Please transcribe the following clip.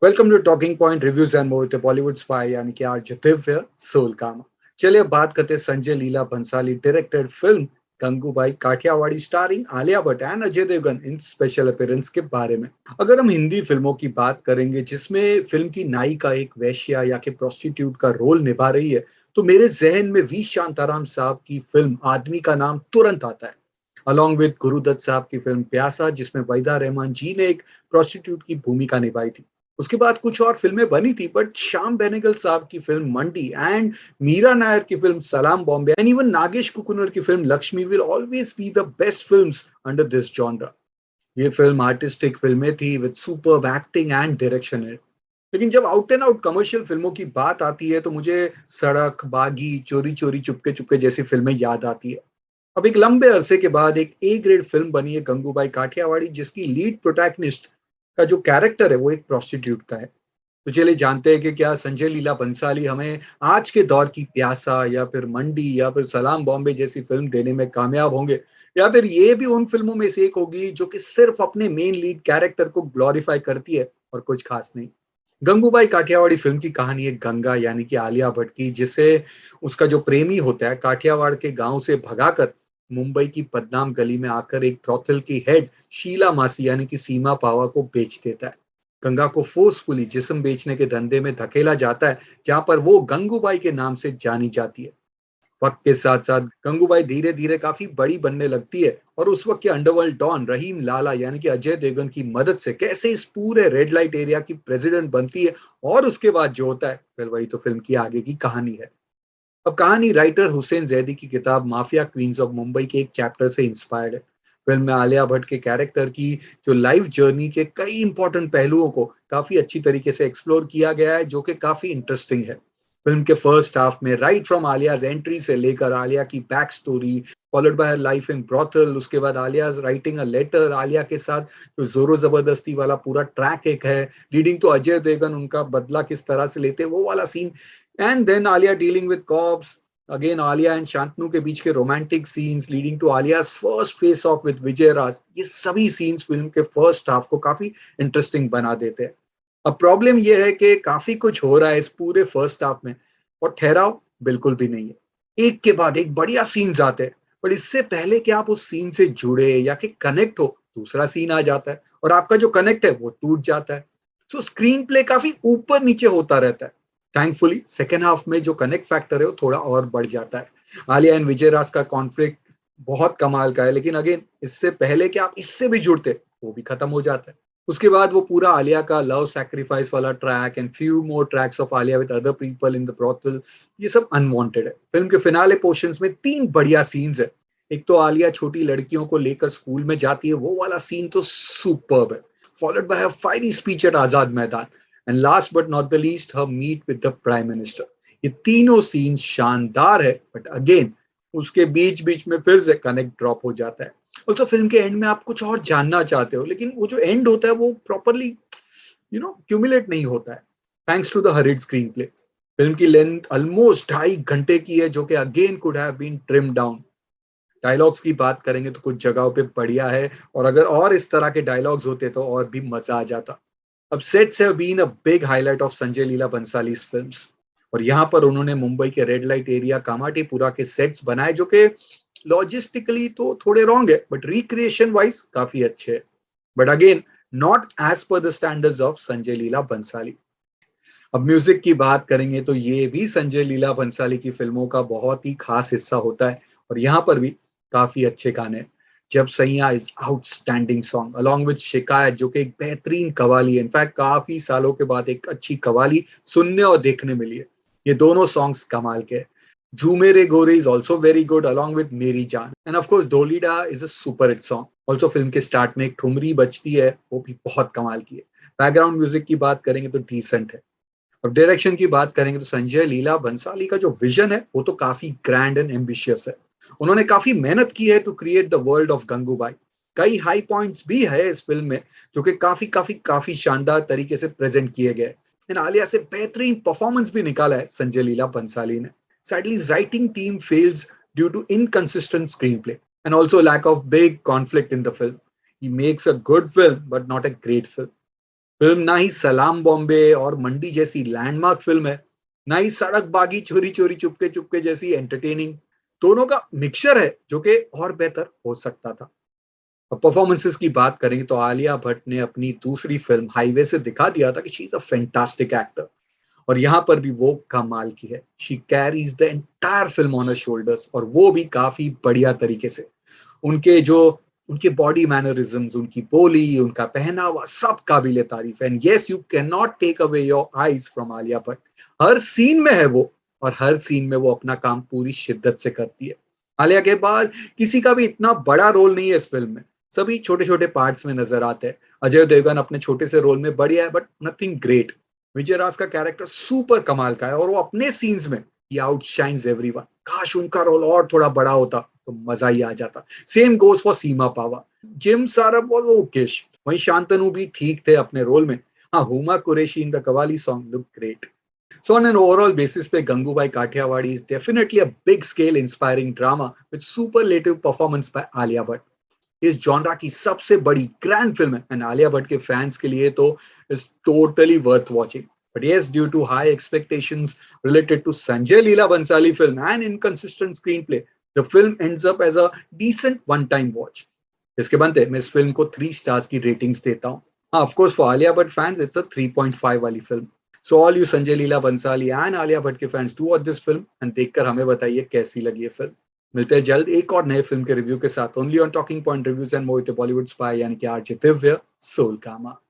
Welcome to talking point reviews and more with Bollywood spy यानी कि RJ Divya soul कामा। चलिए अब बात करते हैं Sanjay Leela Bhansali directed film Gangubai Kathiawadi starring Alia Bhatt and Ajay Devgn in special appearance के बारे में। अगर हम हिंदी फिल्मों की बात करेंगे जिसमें फिल्म की नायिका एक वेश्या या कि प्रोस्टिट्यूट का रोल निभा रही है, तो मेरे जहन में वी शांताराम साहब की फिल्म आदमी का नाम तुरंत आता है, अलॉन्ग विद गुरुदत्त साहब की फिल्म प्यासा जिसमें वहीदा रहमान जी ने एक प्रोस्टिट्यूट की भूमिका निभाई थी। उसके बाद कुछ और फिल्में बनी थी, बट श्याम बेनेगल साहब की फिल्म मंडी एंड मीरा नायर की film Salaam Bombay and even Nagesh Kukunoor की film Laxmi will always be the best films under this genre. ये फिल्म आर्टिस्टिक फिल्में थी with superb acting and direction है। लेकिन जब आउट एंड आउट कमर्शियल फिल्मों की बात आती है तो मुझे सड़क, बागी, चोरी चोरी चुपके चुपके जैसी फिल्में याद आती है। अब एक लंबे अरसे के बाद एक ए ग्रेड फिल्म बनी है गंगूबाई काठियावाड़ी, जिसकी लीड प्रोटैगनिस्ट का जो कैरेक्टर है वो एक प्रोस्टिट्यूट का है। तो चलिए जानते हैं कि क्या संजय लीला बंसाली हमें आज के दौर की प्यासा या फिर मंडी या फिर सलाम बॉम्बे जैसी फिल्म देने में कामयाब होंगे, या फिर ये भी उन फिल्मों में से एक होगी जो कि सिर्फ अपने मेन लीड कैरेक्टर को ग्लोरीफाई करती है और कुछ खास नहीं। गंगूबाई काठियावाड़ी फिल्म की कहानी है गंगा यानी कि आलिया भट्ट की, जिसे उसका जो प्रेमी होता है काठियावाड़ के गांव से भगाकर मुंबई की बदनाम गली में आकर एक ब्रोथल की हेड शीला मासी यानी कि सीमा पावा को बेच देता है। गंगा को फोर्सफुली जिस्म बेचने के धंधे में धकेला जाता है, जहां पर वो गंगूबाई के नाम से जानी जाती है। वक्त के साथ साथ गंगूबाई धीरे धीरे काफी बड़ी बनने लगती है और उस वक्त के अंडरवर्ल्ड डॉन रहीम लाला यानी कि अजय देवगन की मदद से कैसे इस पूरे रेड लाइट एरिया की प्रेसिडेंट बनती है। और उसके बाद जो होता है फिर वही तो फिल्म की आगे की कहानी है। अब कहानी राइटर हुसैन जैदी की किताब माफिया क्वींस ऑफ मुंबई के एक चैप्टर से इंस्पायर्ड है। फिल्म में आलिया भट्ट के कैरेक्टर की जो लाइफ जर्नी के कई इंपॉर्टेंट पहलुओं को काफी अच्छी तरीके से एक्सप्लोर किया गया है, जो कि काफी इंटरेस्टिंग है। फिल्म के फर्स्ट हाफ में राइट फ्रॉम आलियाज एंट्री से लेकर आलिया की back story, followed by her life in brothel, उसके बाद Alia writing a letter, Alia के साथ जो जोरो जबरदस्ती वाला पूरा ट्रैक एक है, लीडिंग टू अजय देवगन उनका बदला किस तरह से लेते हैं वो वाला scene, and then Alia dealing with cops, again Alia and Shantanu के बीच के romantic scenes leading to Alia's first face off with Vijay Raaz, ये सभी सीन्स फिल्म के फर्स्ट हाफ को काफी इंटरेस्टिंग बना देते हैं। अब प्रॉब्लम यह है कि काफी कुछ हो रहा है इस पूरे फर्स्ट हाफ में और ठहराव बिल्कुल भी नहीं है। एक के बाद एक बढ़िया सीन्स आते हैं, पर इससे पहले कि आप उस सीन से जुड़े या कि कनेक्ट हो, दूसरा सीन आ जाता है और आपका जो कनेक्ट है वो टूट जाता है। सो स्क्रीन प्ले काफी ऊपर नीचे होता रहता है। थैंकफुली सेकेंड हाफ में जो कनेक्ट फैक्टर है वो थोड़ा और बढ़ जाता है। आलिया एंड विजय राज का कॉन्फ्लिक्ट बहुत कमाल का है, लेकिन अगेन इससे पहले कि आप इससे भी जुड़ते वो भी खत्म हो जाता है। उसके बाद वो पूरा आलिया का लव सैक्रिफाइस वाला track and few more tracks of Alia with other people in the brothel, ये सब अनवांटेड है। फिल्म के फिनाले पोर्शंस में तीन बढ़िया सीन्स है। एक तो आलिया छोटी लड़कियों को लेकर स्कूल में जाती है, वो वाला सीन तो सुपर्ब है, followed by a fiery speech at Azad Maidan, and last but not the least her meet with the prime minister. ये तीनों सीन शानदार है, बट अगेन उसके बीच बीच में फिर से कनेक्ट ड्रॉप हो जाता है। ऑल्सो फिल्म के एंड में आप कुछ और जानना चाहते हो, लेकिन वो जो एंड होता है वो प्रॉपरली क्यूमुलेट नहीं होता है, thanks to the hurried screen play. Film की लेंथ ऑलमोस्ट 2.5 घंटे की है, जो कि again could have been trim down. Dialogues की बात करेंगे तो कुछ जगहों पे बढ़िया है, और अगर और इस तरह के डायलॉग्स होते तो और भी मजा आ जाता। अब sets have been a big highlight of Sanjay Leela Bhansali's films, और यहाँ पर उन्होंने मुंबई के रेड लाइट एरिया कामाटीपुरा के सेट्स बनाए, जो कि लॉजिस्टिकली तो थोड़े रॉन्ग है बट रिक्रिएशन वाइज काफी अच्छे है, but again not as per the standards of Sanjay Leela Bhansali. अब म्यूजिक की बात करेंगे तो ये भी संजय लीला बंसाली की फिल्मों का बहुत ही खास हिस्सा होता है, और यहाँ पर भी काफी अच्छे गाने हैं। जब सैया is outstanding song along with शिकायत, जो कि एक बेहतरीन कवाली है, इनफैक्ट काफी सालों के बाद एक अच्छी कवाली सुनने और देखने मिली है। ये दोनों सॉन्ग्स कमाल के हैं। Jhoome Re Gori is also very good along with Meri Jaan, and of course Dholida is a super hit song. Also film के स्टार्ट में एक ठुमरी बजती है, वो भी बहुत कमाल की है। बैकग्राउंड म्यूजिक की बात करेंगे तो डिसेंट है। अब डायरेक्शन की बात करेंगे तो संजय लीला बंसाली का जो विजन है वो तो काफी ग्रैंड एंड एम्बिशियस है। उन्होंने काफी मेहनत की है to create the world of Gangubai. कई हाई पॉइंट्स भी है इस फिल्म में, जो कि काफी काफी काफी शानदार तरीके से प्रेजेंट किए गए। इन आलिया से बेहतरीन परफॉर्मेंस भी निकाला है संजय लीला बंसाली ने। Sadly writing team fails due to inconsistent screen play and also lack of big conflict in the film. He makes a good film but not a great film. Film ना ही सलाम बॉम्बे और मंडी जैसी लैंडमार्क फिल्म है, ना ही सड़क बागी चोरी चोरी चुपके चुपके जैसी एंटरटेनिंग। दोनों का मिक्सचर है जो कि और बेहतर हो सकता था। अब परफॉर्मेंसेस की बात करें तो आलिया भट्ट ने अपनी दूसरी फिल्म हाईवे से दिखा दिया था कि she is a fantastic actor, और यहाँ पर भी वो कमाल की है। She carries the entire film on her shoulders, और वो भी काफी बढ़िया तरीके से। उनके जो उनके बॉडी मैनरिज्म्स, उनकी बोली, उनका पहनावा सब काबिले तारीफ है। And yes, you can not take away your eyes from Alia Bhatt. हर सीन में है वो, और हर सीन में वो अपना काम पूरी शिद्दत से करती है। आलिया के बाद किसी का भी इतना बड़ा रोल नहीं है इस फिल्म में, सभी छोटे छोटे पार्ट्स में नजर आते हैं। अजय देवगन अपने छोटे से रोल में बढ़िया है, बट नथिंग ग्रेट। विजय राज का कैरेक्टर सुपर कमाल का है, और वो अपने सीन्स में ही आउटशाइंस एवरीवन। काश उनका रोल और थोड़ा बड़ा होता तो मजा ही आ जाता। Same goes for Seema Pahwa, Jim Sarbh और ओकेश। वहीं शांतनु भी ठीक थे अपने रोल में। हाँ, Huma Qureshi in the qawwali song look great. So on an overall basis पे Gangubai Kathiawadi is definitely a big scale inspiring drama with superlative performance by Alia Bhatt. इस जॉनरा की सबसे बड़ी ग्रैंड फिल्म है, एंड आलिया भट्ट के फैंस के लिए तो is totally worth watching. But yes, due to high expectations related to Sanjay Leela Bhansali film and inconsistent screenplay, the film ends up as a decent one-time watch. इसके बनते मैं इस film को 3 stars की ratings देता हूँ। हाँ, of course for Alia Bhatt fans it's a 3.5 वाली फिल्म। So all you Sanjay Leela Bhansali and Alia Bhatt के fans, do watch this film and देखकर हमें बताइए कैसी लगी ये फिल्म। मिलते हैं जल्द एक और नए फिल्म के रिव्यू के साथ, only on talking point reviews and Mohit Bollywood spy, यानी कि आरजे दिव्य सोल कामा।